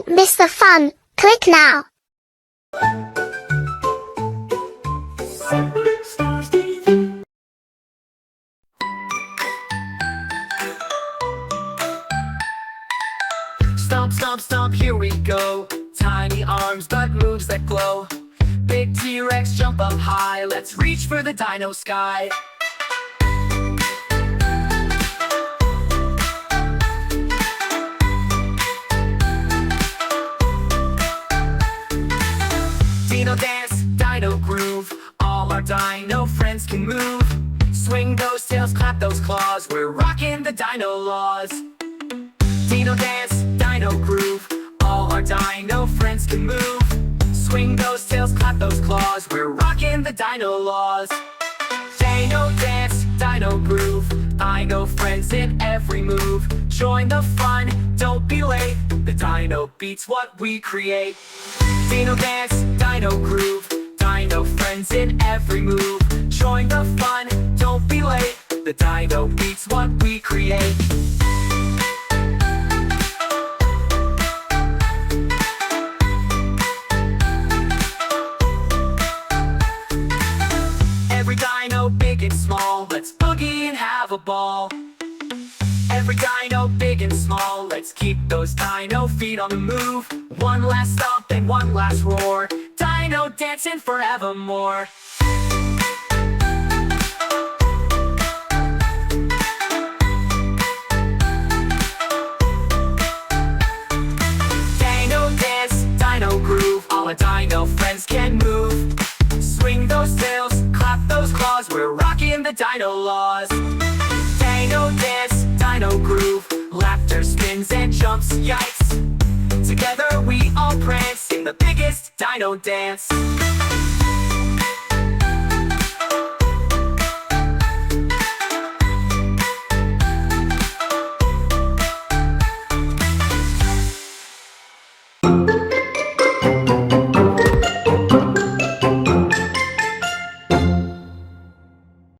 Don't miss the fun. Click now. Sibling Stars TV. Stomp, stomp, stomp, here we go. Tiny arms, but moves that glow. Big T-Rex, jump up high. Let's reach for the dino sky. Dino Dance, Dino Groove. All our dino friends can move. Swing those tails, clap those claws. We're rocking the dino laws. Dino Dance, Dino Groove. All our dino friends can move. Swing those tails, clap those claws. We're rocking the dino laws. Dino Dance, Dino Groove. Dino friends in every move. Join the fun, don't be late. The dino beats what we create. Dino Dance, Dino Groove. Dino friends in every move. Join the fun, don't be late. The dino beats what we create. Every dino, big and small, let's boogie and have a ball. Every dino, big and small, let's keep those dino feet on the move. One last stomp and one last roar. Dino dancing forevermore. Dino Dance, Dino Groove. All our dino friends can move. Swing those tails, clap those claws. We're rocking the dino laws. Dino Dance, Dino Groove. Raptor spins and jumps, yikes. Together we all prance in the biggest dino dance.